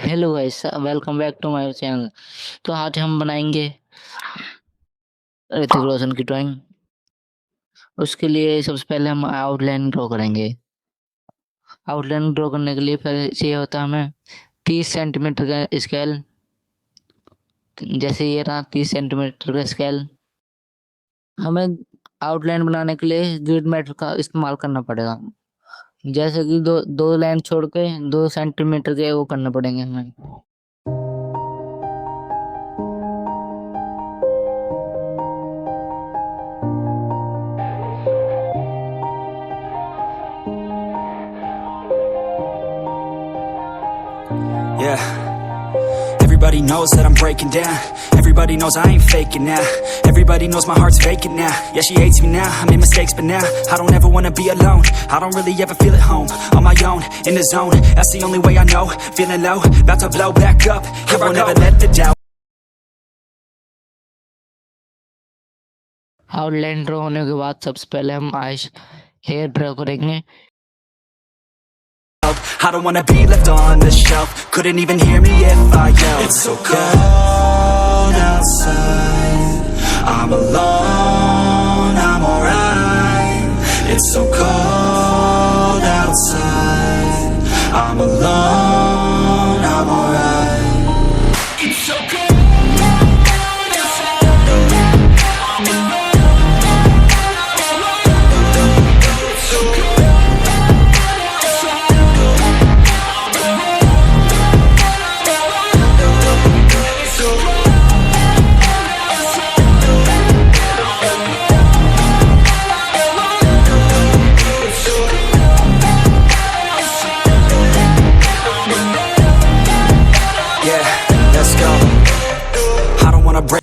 Hello guys, welcome back to my channel. तो आज हम बनाएंगे ऋतिक रोशन की ड्राइंग। उसके लिए सबसे पहले हम आउटलाइन ड्रॉ करेंगे। आउटलाइन ड्रॉ करने के लिए पहले चाहिए होता है हमें 30 सेंटीमीटर का स्केल। जैसे ये रहा 30 सेंटीमीटर का स्केल। हमें आउटलाइन बनाने के लिए ग्रिड मेथड का इस्तेमाल करना पड़ेगा। जैसे कि दो दो लाइन छोड़ के 2 सेंटीमीटर के वो करने पड़ेंगे हमें। Yeah, everybody knows that I'm breaking down. Everybody knows I ain't faking now. Everybody knows my heart's vacant now. Yeah, she hates me now, I made mistakes but now I don't ever wanna be alone. I don't really ever feel at home. On my own, in the zone, that's the only way I know. Feeling low, about to blow back up. Here I never let the doubt. Outline draw होने के बाद सबसे पहले हम ice hair draw करेंगे। I don't wanna be left on the shelf. Couldn't even hear me if I yelled. It's so cold outside, I'm alone, I'm alright. It's so cold outside, I'm alone, I'm alright. It's so cold.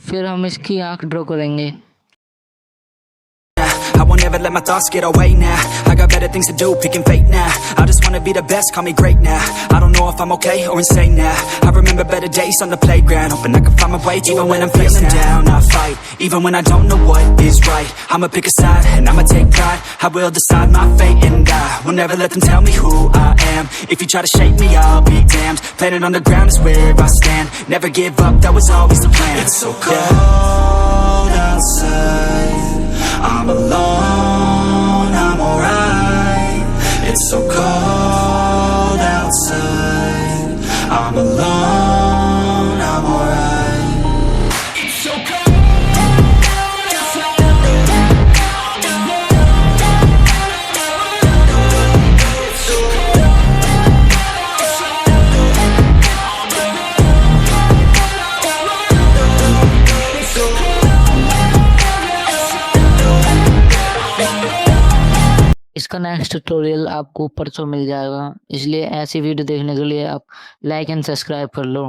फिर हम इसकी आंख draw करेंगे। I won't ever let my thoughts get away now. I got better things to do, picking fate now. I just wanna be the best, call me great now. I don't know if I'm okay or insane now. I remember better days on the playground, hoping I can find my way even when I'm feeling down. I fight, even when I don't know what is right. I'ma pick a side, and I'ma take pride. I will decide my fate and I will never let them tell me who I am. If you try to shake me, I'll be damned. Planet on the ground is where I stand. Never give up, that was always the plan. It's so cold outside, I'm alone, I'm alright. It's so cold outside, I'm alone, I'm alright. It's so cold outside, I'm alone. It's so cold outside, I'm alone. It's so cold. इसका next tutorial आपको परसों मिल जाएगा, इसलिए ऐसी video देखने के लिए आप लाइक एंड सब्सक्राइब कर लो।